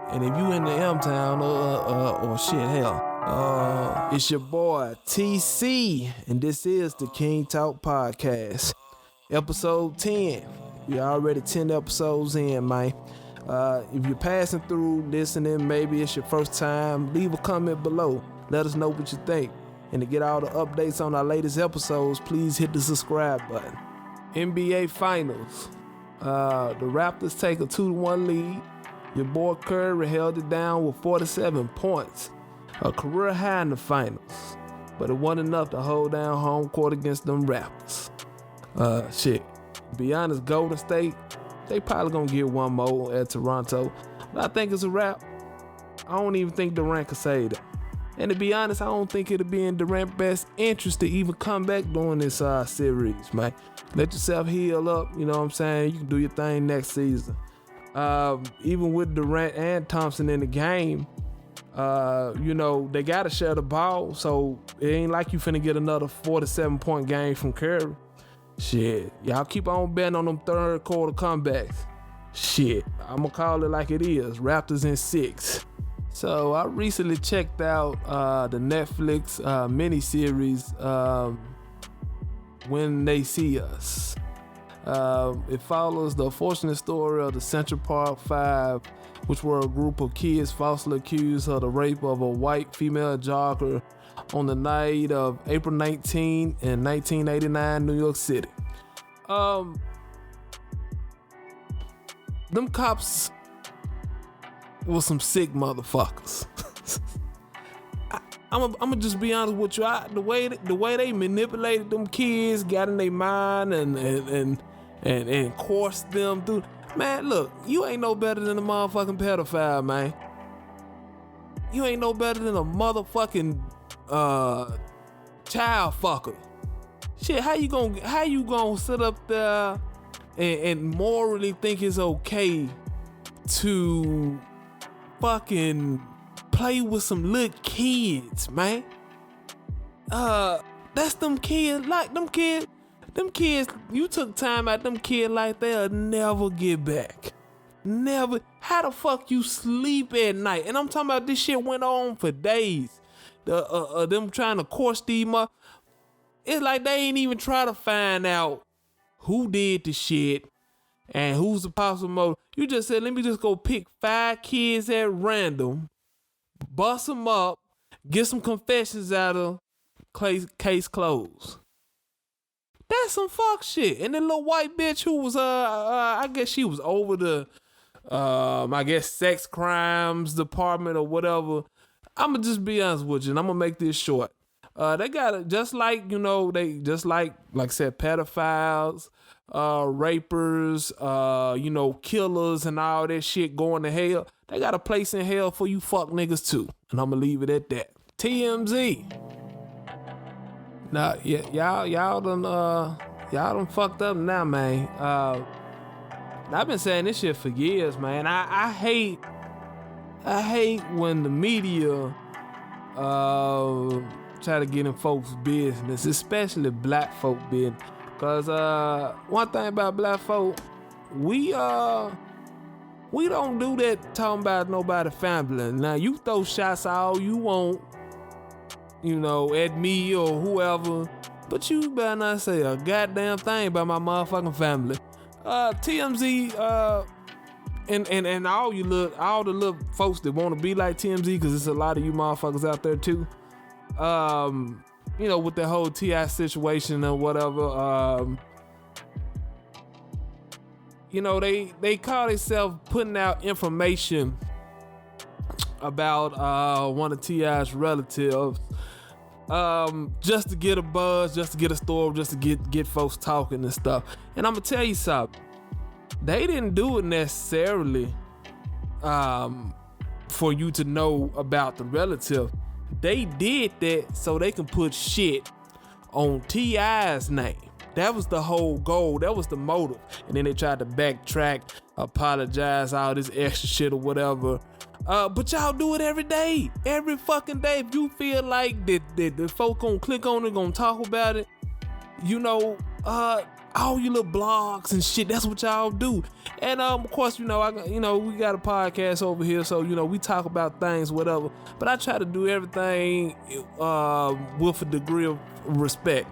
And if you in the M-Town or shit, hell, it's your boy TC, and this is the King Talk Podcast, episode 10. We already 10 episodes in, man. If you're passing through, listening, maybe it's your first time, leave a comment below. Let us know what you think. And to get all the updates on our latest episodes, please hit the subscribe button. NBA Finals. The Raptors take a 2-1 lead. Your boy Curry held it down with 47 points. A career high in the finals. But it wasn't enough to hold down home court against them Raptors. To be honest, Golden State, they probably gonna get one more at Toronto. But I think it's a wrap. I don't even think Durant could save them. And to be honest, I don't think it'll be in Durant's best interest to even come back during this series, man. Let yourself heal up, you know what I'm saying? You can do your thing next season. Even with Durant and Thompson in the game, they gotta share the ball, so it ain't like you finna get another 47-point game from Curry. Shit, y'all keep on betting on them third quarter comebacks. Shit, I'ma call it like it is. Raptors in 6. So I recently checked out the Netflix miniseries When They See Us. It follows the unfortunate story of the Central Park 5, which were a group of kids falsely accused of the rape of a white female jogger on the night of April 19 in 1989, New York City. Them cops were some sick motherfuckers. I'm gonna just be honest with you. The way they manipulated them kids, got in their mind and coursed them through. Man, look, you ain't no better than a motherfucking pedophile, man. You ain't no better than a motherfucking child fucker. Shit, how you gonna sit up there and morally think it's okay to fucking play with some little kids, man? That's them kids, like them kids, you took time out them kids like they'll never get back. Never. How the fuck you sleep at night? And I'm talking about this shit went on for days. Them trying to course these it's like they ain't even try to find out who did the shit and who's the possible motive. You just said, let me just go pick 5 kids at random, bust them up, get some confessions out of case closed. That's some fuck shit. And the little white bitch who was, I guess she was over the, sex crimes department or whatever. I'ma just be honest with you, and I'm gonna make this short. They got it just like, like I said, pedophiles, rapers, killers and all that shit going to hell. They got a place in hell for you fuck niggas too. And I'm gonna leave it at that. TMZ. Now, yeah, y'all done fucked up now, man. I've been saying this shit for years, man. I hate when the media try to get in folks' business, especially black folk business. Cause one thing about black folk, we don't do that talking about nobody's family. Now you throw shots all you want, at me or whoever, but you better not say a goddamn thing about my motherfucking family. TMZ, and all the little folks that want to be like TMZ, because there's a lot of you motherfuckers out there too. With the whole T.I. situation or whatever. They call themselves putting out information about one of T.I.'s relatives, just to get a buzz, just to get a story, just to get folks talking and stuff. And I'm gonna tell you something. They didn't do it necessarily for you to know about the relative. They did that so they can put shit on T.I.'s name. That was the whole goal. That was the motive. And then they tried to backtrack, apologize, all this extra shit or whatever. But y'all do it every day. Every fucking day. If you feel like that the folk gonna click on it, gonna talk about it, I all you little blogs and shit, that's what y'all do. And of course, we got a podcast over here, so we talk about things, whatever. But I try to do everything with a degree of respect,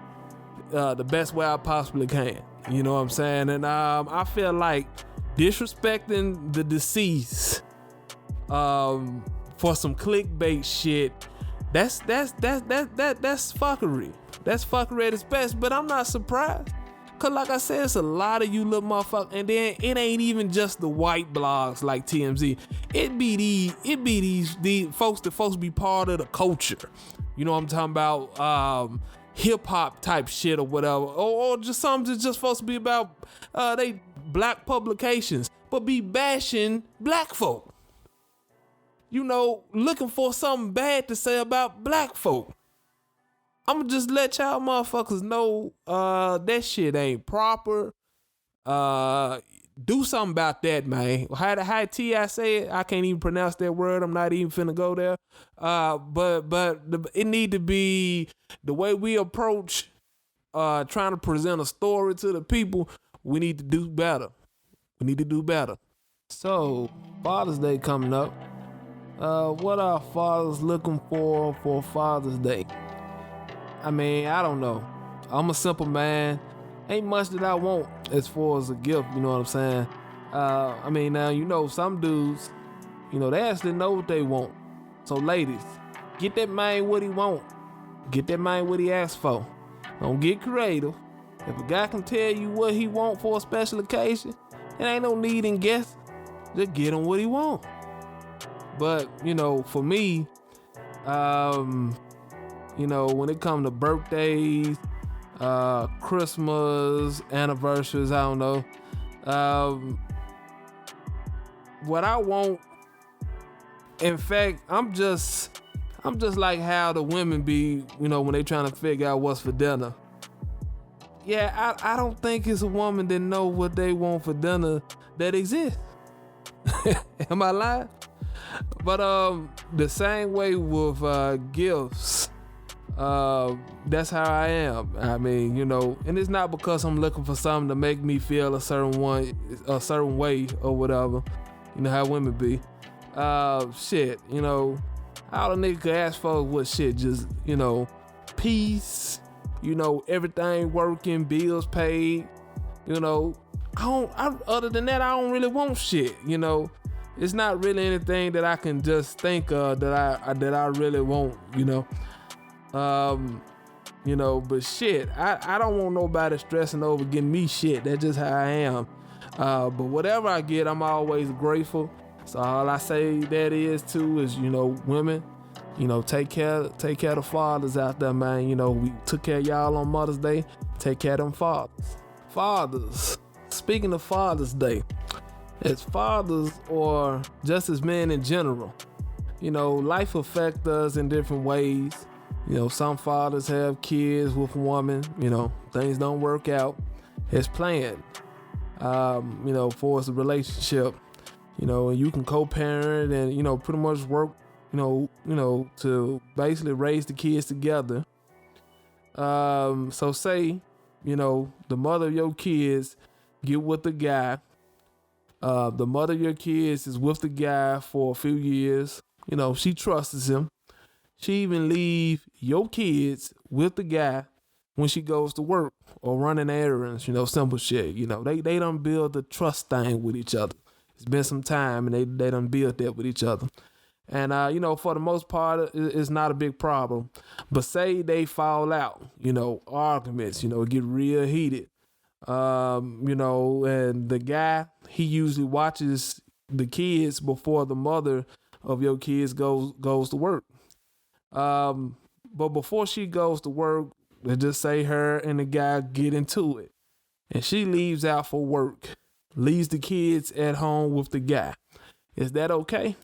the best way I possibly can. You know what I'm saying? And I feel like disrespecting the deceased for some clickbait shit, that's fuckery. That's fuckery at its best. But I'm not surprised. Cause like I said, it's a lot of you little motherfuckers, and then it ain't even just the white blogs like TMZ. It be these folks that folks be part of the culture. You know what I'm talking about? Hip hop type shit or whatever, or just something that's just supposed to be about they black publications, but be bashing black folk. Looking for something bad to say about black folk. I'ma just let y'all motherfuckers know that shit ain't proper. Do something about that, man. How T.I. say it, I can't even pronounce that word. I'm not even finna go there. But it need to be the way we approach trying to present a story to the people. We need to do better. So, Father's Day coming up. What are fathers looking for Father's Day? I mean, I don't know. I'm a simple man. Ain't much that I want as far as a gift, you know what I'm saying? I mean, now, some dudes, they actually know what they want. So ladies, get that man what he want. Get that man what he asked for. Don't get creative. If a guy can tell you what he want for a special occasion, it ain't no need in guessing. Just get him what he want. But, for me, when it comes to birthdays, Christmas, anniversaries, I don't know. What I want, in fact, I'm just like how the women be, when they trying to figure out what's for dinner. Yeah, I don't think it's a woman that know what they want for dinner that exists. Am I lying? But the same way with gifts, that's how I am. I mean, and it's not because I'm looking for something to make me feel a certain way or whatever. You know how women be. Shit, all a nigga could ask for was shit, just, peace, everything working, bills paid, other than that, I don't really want shit, It's not really anything that I can just think of that I really want, but shit, I don't want nobody stressing over getting me shit. That's just how I am. But whatever I get, I'm always grateful. So all I say that is too is, women, take care of the fathers out there, man. We took care of y'all on Mother's Day. Take care of them fathers. Fathers. Speaking of Father's Day, as fathers or just as men in general, life affects us in different ways. Some fathers have kids with a woman, things don't work out as planned, for us a relationship, and you can co-parent and, pretty much work, to basically raise the kids together. So say, the mother of your kids get with the guy. The mother of your kids is with the guy for a few years. She trusts him. She even leave your kids with the guy when she goes to work or running errands, simple shit. They done build the trust thing with each other. It's been some time and they done built that with each other. And, for the most part, it's not a big problem. But say they fall out, arguments, get real heated. And the guy, he usually watches the kids before the mother of your kids goes to work. But before she goes to work, let's just say her and the guy get into it. And she leaves out for work, leaves the kids at home with the guy. Is that okay?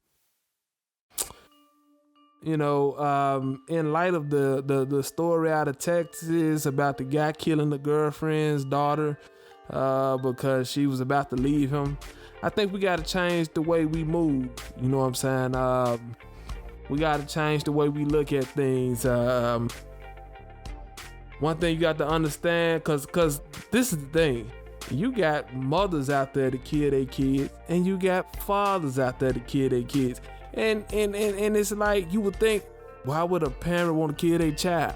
In light of the story out of Texas about the guy killing the girlfriend's daughter because she was about to leave him, I think we got to change the way we move. You know what I'm saying? We got to change the way we look at things. one thing you got to understand, cause this is the thing. You got mothers out there to kill their kids, and you got fathers out there to kill their kids. And it's like, you would think, why would a parent want to kill their child?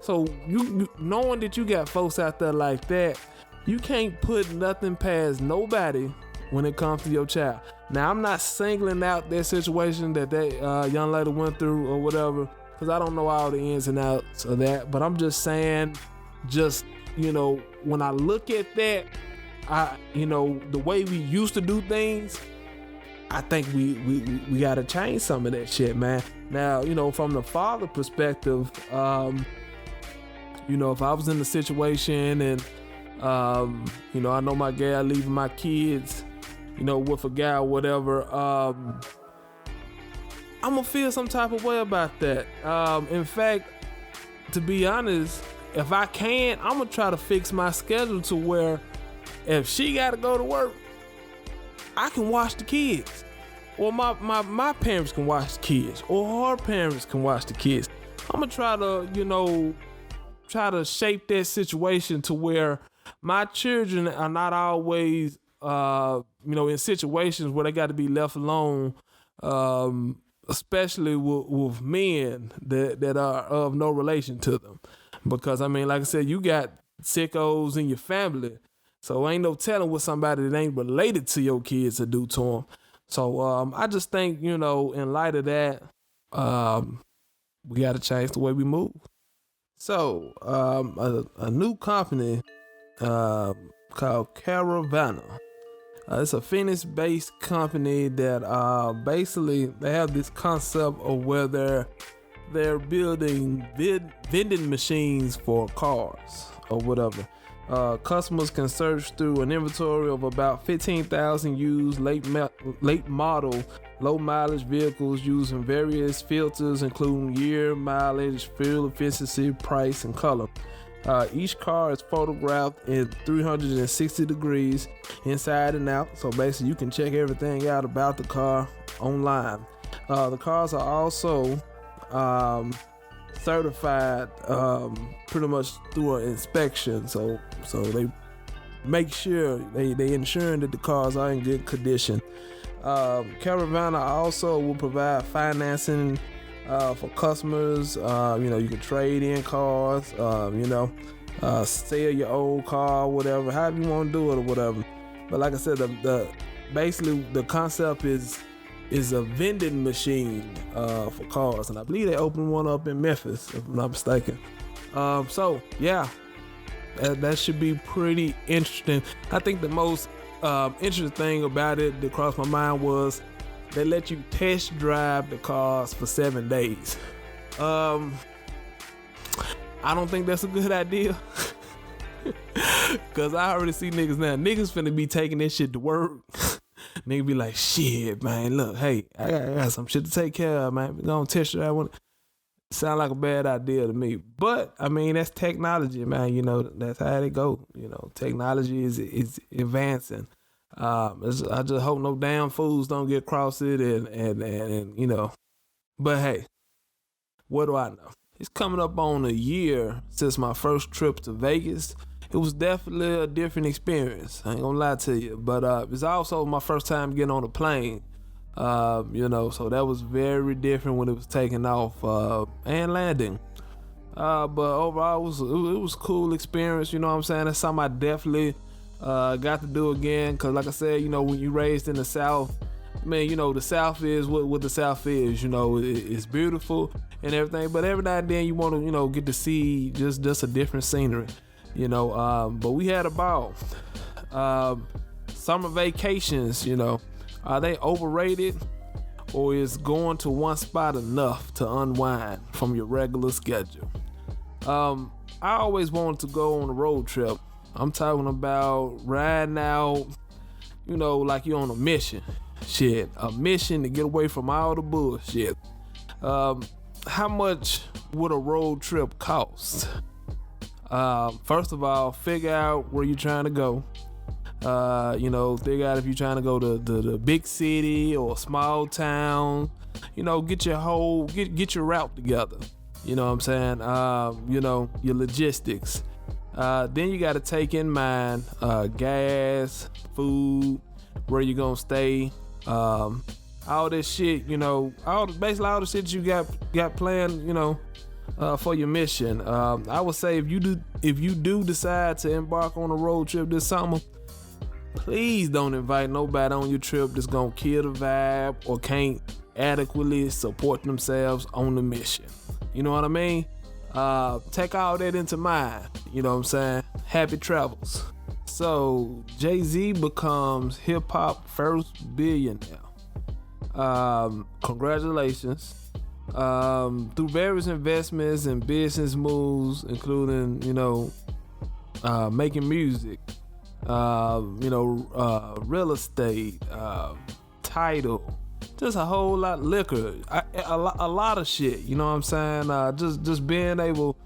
So you knowing that you got folks out there like that, you can't put nothing past nobody when it comes to your child. Now, I'm not singling out that situation that young lady went through or whatever, because I don't know all the ins and outs of that. But I'm just saying, when I look at that, the way we used to do things, I think we got to change some of that shit, man. Now, from the father perspective, if I was in the situation and, I know my gal leaving my kids, with a guy or whatever, I'm gonna feel some type of way about that. In fact, to be honest, if I can, I'm gonna try to fix my schedule to where if she gotta go to work, I can watch the kids. Or my parents can watch the kids. Or her parents can watch the kids. I'm gonna try to shape that situation to where my children are not always, in situations where they got to be left alone, especially with men that are of no relation to them. Because, like I said, you got sickos in your family, so ain't no telling what somebody that ain't related to your kids will do to them. So I just think, in light of that, we got to change the way we move. So a new company called Caravana. It's a Phoenix-based company that basically they have this concept of where they're building vending machines for cars or whatever. Customers can search through an inventory of about 15,000 used late model, low mileage vehicles using various filters including year, mileage, fuel efficiency, price, and color. Each car is photographed in 360 degrees inside and out, so basically you can check everything out about the car online. The cars are also certified pretty much through an inspection, so they make sure they ensuring that the cars are in good condition. Caravana also will provide financing for customers. You can trade in cars, sell your old car, whatever, however you want to do it or whatever. But like I said, basically the concept is a vending machine for cars, and I believe they opened one up in Memphis, if I'm not mistaken. So yeah, that should be pretty interesting. I think the most interesting thing about it that crossed my mind was they let you test drive the cars for 7 days. I don't think that's a good idea. Cause I already see niggas now. Niggas finna be taking this shit to work. Nigga be like, shit, man, look, hey, I got some shit to take care of, man. We gonna test drive one. Sound like a bad idea to me. But, that's technology, man. That's how it go. Technology is advancing. I just hope no damn fools don't get across it and But hey, what do I know? It's coming up on a year since my first trip to Vegas. It was definitely a different experience. I ain't gonna lie to you. But it's also my first time getting on a plane. So that was very different when it was taking off and landing. But overall, it was a cool experience. You know what I'm saying? That's something I definitely got to do again. Because like I said, when you raised in the South, man, the South is what the South is. It's beautiful and everything. But every now and then you want to, get to see just a different scenery. But we had a ball. Summer vacations, are they overrated, or is going to one spot enough to unwind from your regular schedule? I always wanted to go on a road trip. I'm talking about riding out, like you're on a mission. Shit, a mission to get away from all the bullshit. How much would a road trip cost? First of all, figure out where you're trying to go. Figure out if you're trying to go to the big city or a small town. Get your route together. You know what I'm saying? Your logistics. Then you got to take in mind gas, food, where you gonna stay, all this shit. Basically all the shit you got planned. For your mission. I would say if you do decide to embark on a road trip this summer, please don't invite nobody on your trip that's gonna kill the vibe or can't adequately support themselves on the mission. You know what I mean? Take all that into mind. You know what I'm saying? Happy travels. So Jay-Z becomes hip-hop first billionaire. Congratulations. Through various investments and business moves, including, making music, real estate, title, just a whole lot of liquor, a lot of shit, you know what I'm saying? Just being able,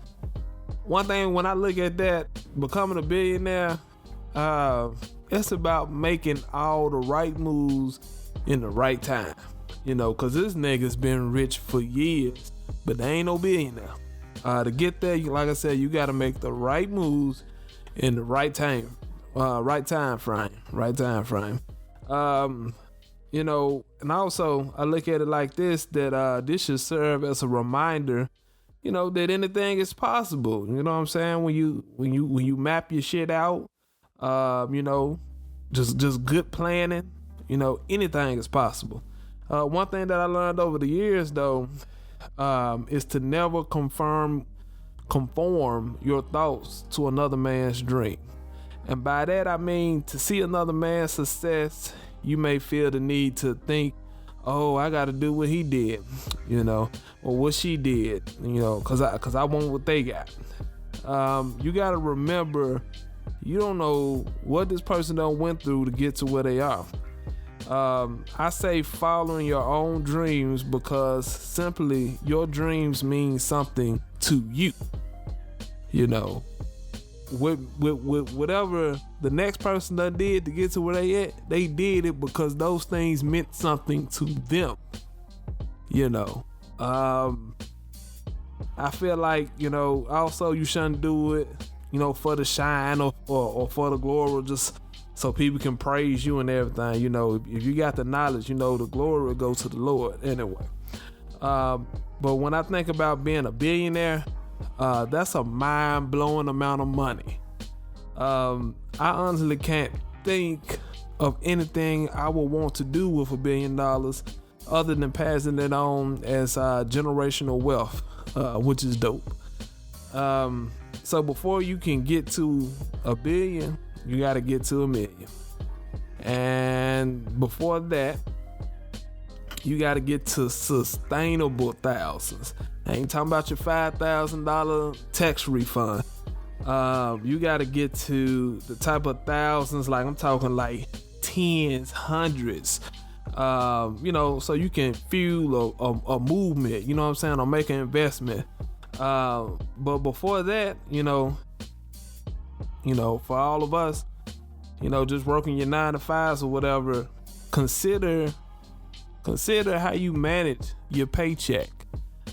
one thing when I look at that, becoming a billionaire, it's about making all the right moves in the right time. Cause this nigga's been rich for years, but they ain't no billionaire. To get there, like I said, you gotta make the right moves in the right time frame. And also I look at it like this, that this should serve as a reminder, that anything is possible. You know what I'm saying? When you map your shit out, just good planning, anything is possible. One thing that I learned over the years, though, is to never conform your thoughts to another man's dream. And by that, I mean, to see another man's success, you may feel the need to think, oh, I got to do what he did, or what she did, cause I want what they got. You got to remember, you don't know what this person done went through to get to where they are. I say following your own dreams because simply your dreams mean something to you. With whatever the next person done did to get to where they at, they did it because those things meant something to them. I feel like, also you shouldn't do it, for the shine or for the glory, just so people can praise you and everything. If you got the knowledge, the glory will go to the Lord anyway. But when I think about being a billionaire, that's a mind-blowing amount of money. I honestly can't think of anything I would want to do with $1 billion other than passing it on as generational wealth, which is dope. So before you can get to $1 billion, you got to get to $1 million. And before that, you got to get to sustainable thousands. I ain't talking about your $5,000 tax refund. You got to get to the type of thousands, like I'm talking like tens, hundreds, so you can fuel a movement, you know what I'm saying, or make an investment. But before that, for all of us, just working your 9 to 5s or whatever, consider how you manage your paycheck.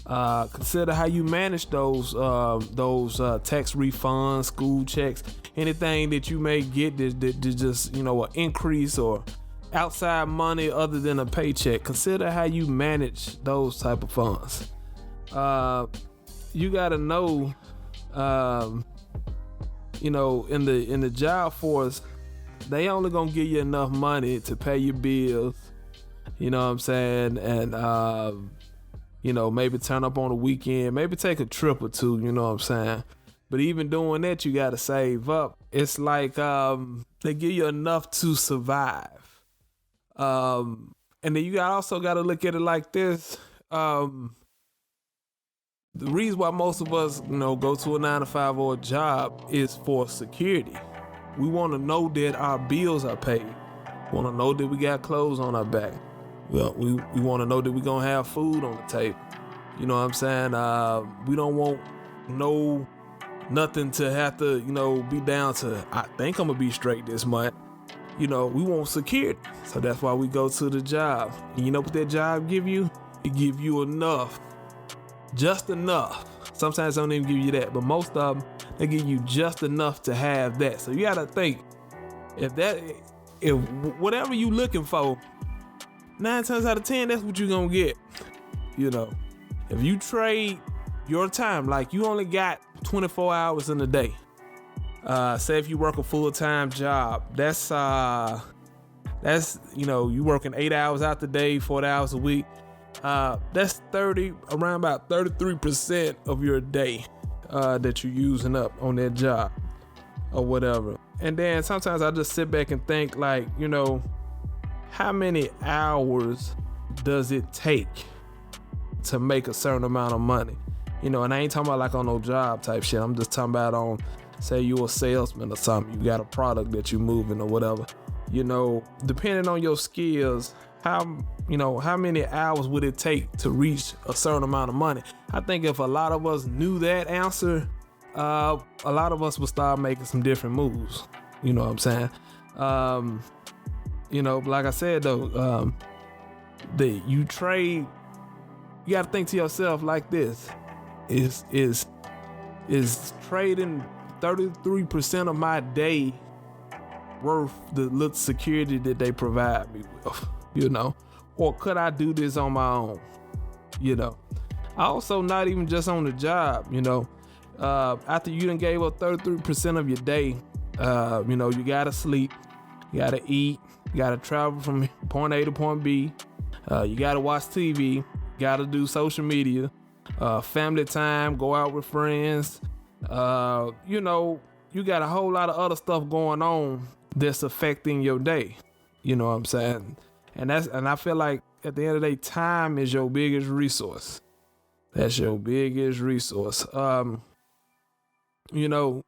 Consider how you manage those tax refunds, school checks, anything that you may get that just an increase or outside money other than a paycheck. Consider how you manage those type of funds. You gotta know, in the job force, they only gonna give you enough money to pay your bills. You know what I'm saying? And maybe turn up on the weekend, maybe take a trip or two, you know what I'm saying? But even doing that, you gotta save up. It's like they give you enough to survive. And then you also gotta look at it like this. The reason why most of us, go to a 9 to 5 or a job is for security. We want to know that our bills are paid. We want to know that we got clothes on our back. Well, we want to know that we're going to have food on the table. You know what I'm saying? We don't want nothing to have to, be down to, I think I'm going to be straight this month. We want security. So that's why we go to the job. And you know what that job give you? It give you enough. Just enough Sometimes they don't even give you that, but most of them, they give you just enough to have that. So you gotta think, if whatever you looking for, 9 times out of 10, that's what you're gonna get. You know, if you trade your time, like you only got 24 hours in a day. Say if you work a full-time job, that's you working 8 hours out the day, 40 hours a week. That's around about 33% of your day that you're using up on that job or whatever. And then sometimes I just sit back and think, like, how many hours does it take to make a certain amount of money? And I ain't talking about like on no job type shit. I'm just talking about on, say you a salesman or something. You got a product that you moving or whatever. Depending on your skills, how many hours would it take to reach a certain amount of money? I think if a lot of us knew that answer, a lot of us would start making some different moves. You know what I'm saying? Like I said though, you trade. You got to think to yourself like this: is trading 33% of my day worth the little security that they provide me with? Or could I do this on my own? Also, not even just on the job. After you done gave up 33% of your day, you gotta sleep, you gotta eat, you gotta travel from point A to point B, you gotta watch TV, gotta do social media, family time, go out with friends. You got a whole lot of other stuff going on that's affecting your day. You know what I'm saying? And I feel like at the end of the day, time is your biggest resource. That's your biggest resource. You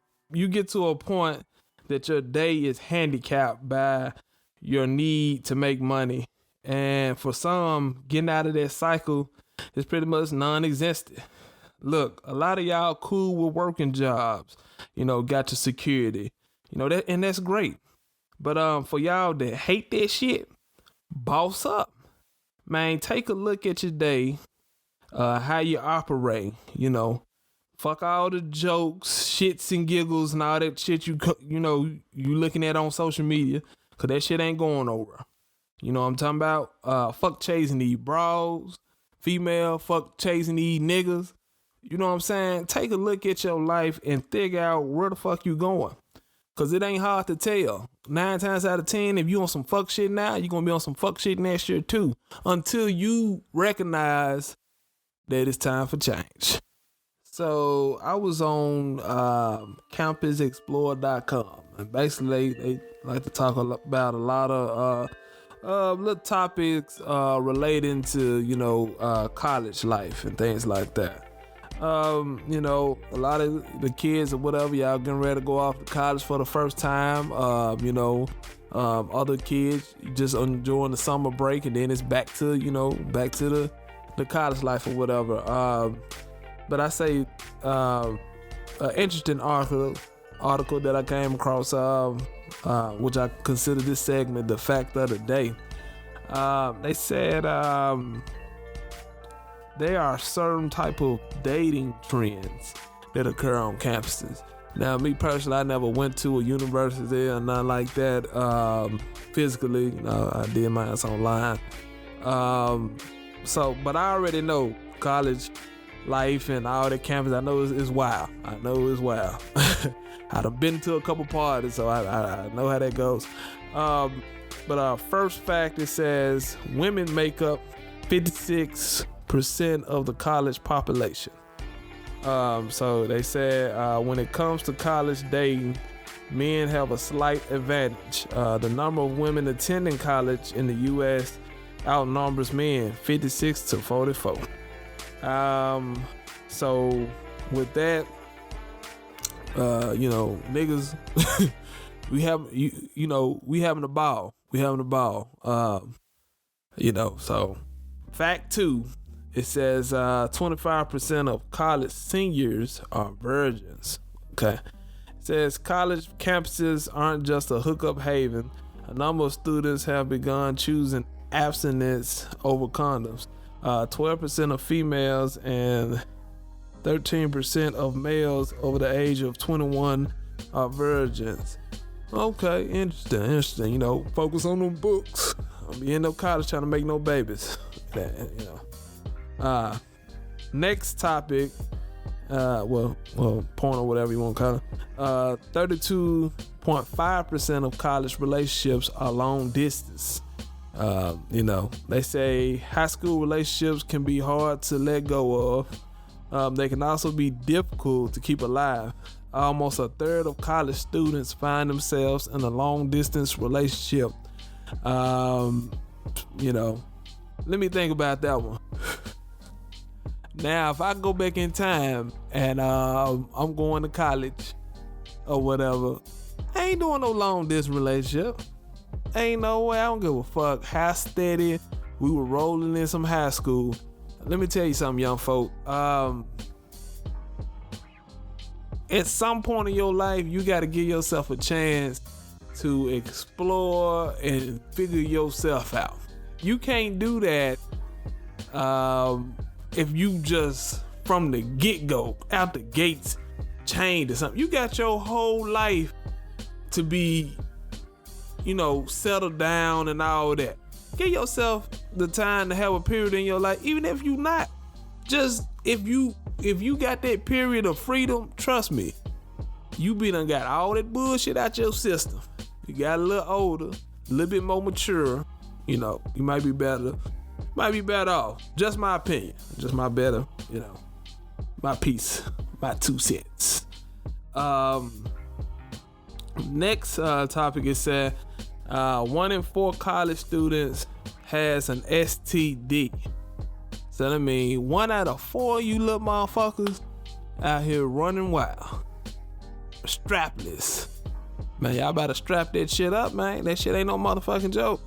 get to a point that your day is handicapped by your need to make money. And for some, getting out of that cycle is pretty much non-existent. Look, a lot of y'all cool with working jobs, got your security, and that's great. But for y'all that hate that shit, boss up. Man, take a look at your day, how you operate, fuck all the jokes, shits and giggles and all that shit you looking at on social media, cause that shit ain't going nowhere. You know what I'm talking about? Fuck chasing these bros, female, fuck chasing these niggas. You know what I'm saying? Take a look at your life and figure out where the fuck you going. Cause it ain't hard to tell. 9 times out of 10, if you on some fuck shit now, you're gonna be on some fuck shit next year too. Until you recognize that it's time for change. So I was on campusexplore.com, and basically they like to talk about a lot of little topics relating to college life and things like that. A lot of the kids or whatever, y'all getting ready to go off to college for the first time. Other kids just enjoying the summer break, and then it's back to the college life or whatever. But I say an interesting article that I came across, which I consider this segment the fact of the day. They said there are certain type of dating trends that occur on campuses. Now, me personally, I never went to a university or nothing like that physically. I did mine online. But I already know college life and all that campus. I know it's wild. I done been to a couple parties, so I know how that goes. But first fact, it says women make up 56% of the college population. So they said when it comes to college dating, men have a slight advantage. The number of women attending college in the U.S. outnumbers men 56 to 44. So with that, niggas, we having a ball. So fact 2, it says 25% of college seniors are virgins. Okay. It says college campuses aren't just a hookup haven. A number of students have begun choosing abstinence over condoms. 12% of females and 13% of males over the age of 21 are virgins. Okay, interesting. You know, focus on them books. I'll be in no college trying to make no babies. Next topic, porn or whatever you want to call it. 32.5% of college relationships are long distance. They say high school relationships can be hard to let go of. They can also be difficult to keep alive. Almost a third of college students find themselves in a long distance relationship. Let me think about that one. Now, if I go back in time and I'm going to college or whatever, I ain't doing no long distance relationship. Ain't no way. I don't give a fuck how steady we were rolling in some high school. Let me tell you something, young folk. At some point in your life, you got to give yourself a chance to explore and figure yourself out. You can't do that if you just from the get-go, out the gates, chained or something. You got your whole life to be, settled down and all that. Give yourself the time to have a period in your life, even if you not. Just if you got that period of freedom, trust me, you done got all that bullshit out your system. You got a little older, a little bit more mature. You might be better off. Just my opinion. Just my better, my piece, my 2 cents. Next topic is said 1 in 4 college students has an STD. So that means 1 out of 4 you little motherfuckers out here running wild, strapless. Man, y'all better strap that shit up, man. That shit ain't no motherfucking joke.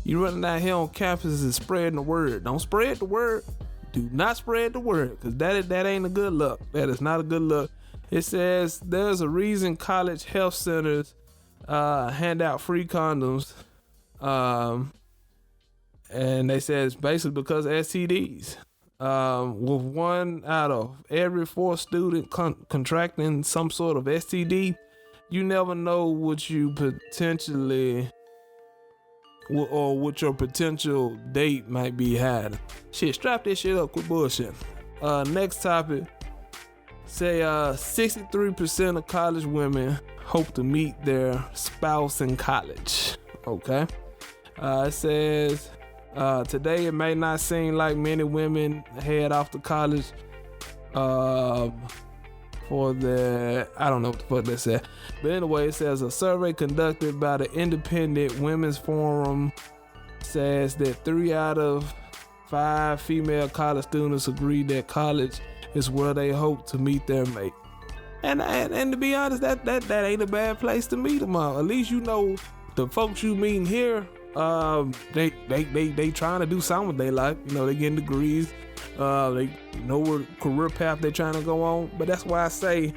You running out here on campus and spreading the word. Don't spread the word. Do not spread the word, because that ain't a good look. That is not a good look. It says there's a reason college health centers hand out free condoms. And they say it's basically because of STDs. With 1 out of every 4 students contracting some sort of STD, you never know what you potentially or what your potential date might be hiding. Shit, strap this shit up, quit bullshit. Next topic, say 63% of college women hope to meet their spouse in college. Okay. It says today it may not seem like many women head off to college for the, I don't know what the fuck that said. But anyway, it says a survey conducted by the Independent Women's Forum says that 3 out of 5 female college students agree that college is where they hope to meet their mate. And to be honest, that ain't a bad place to meet them all. At least the folks you meeting here, they trying to do something with their life. They getting degrees. They know what career path they trying to go on. But that's why I say,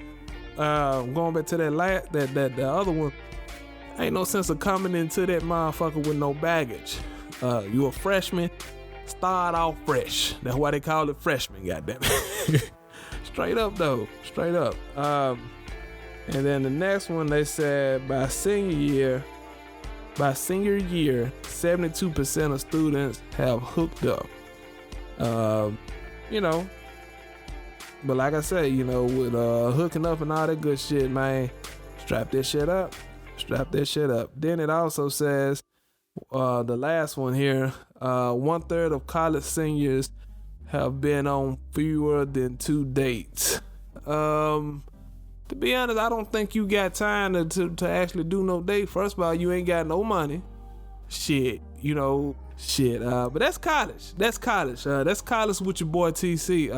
going back to that other one, ain't no sense of coming into that motherfucker with no baggage. You a freshman, start off fresh. That's why they call it freshman, goddammit. Straight up though, straight up. And then the next one, they said by senior year, 72% of students have hooked up. But like I say, with hooking up and all that good shit, man, strap that shit up. Then it also says, the last one here, 1/3 of college seniors have been on fewer than 2 dates. To be honest, I don't think you got time to actually do no date. First of all, you ain't got no money. But that's college. That's college with your boy TC.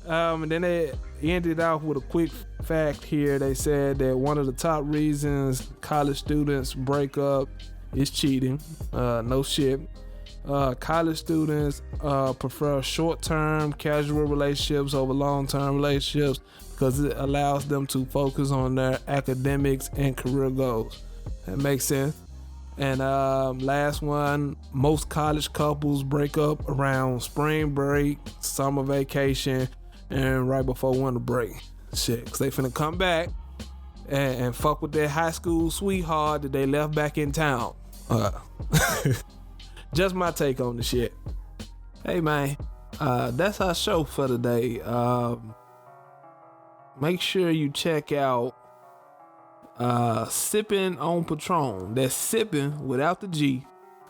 And then they ended off with a quick fact here. They said that one of the top reasons college students break up is cheating. No shit. College students prefer short-term casual relationships over long-term relationships because it allows them to focus on their academics and career goals. That makes sense. And last one, most college couples break up around spring break, summer vacation, and right before winter break. Shit, cause they finna come back and fuck with their high school sweetheart that they left back in town. Just my take on the shit. Hey man, that's our show for today. Make sure you check out Sipping on Patron. That's sipping without the G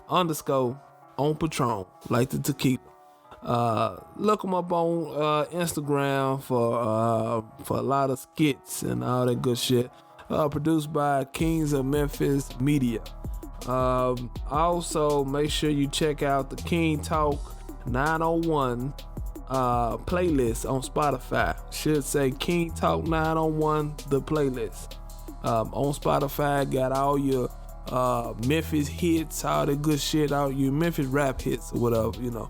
_ on Patron, like the tequila. Look them up on Instagram for a lot of skits and all that good shit. Produced by Tmz Memphis Media. Also, make sure you check out the King Talk 901 playlist on Spotify. Should say King Talk 901 the playlist. On Spotify, got all your Memphis hits, all that good shit, all your Memphis rap hits or whatever, you know.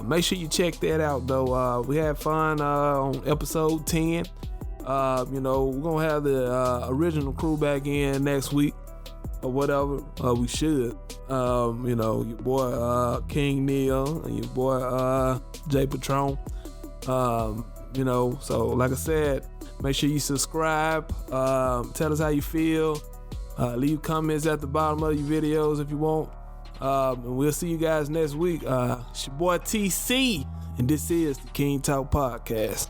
Make sure you check that out though. We had fun on episode 10. You know, we're gonna have the original crew back in next week or whatever. We should. You know, your boy King Neil and your boy J Patron. You know, so like I said, make sure you subscribe. Tell us how you feel. Leave comments at the bottom of your videos if you want. And we'll see you guys next week. It's your boy TC, and this is the King Talk Podcast.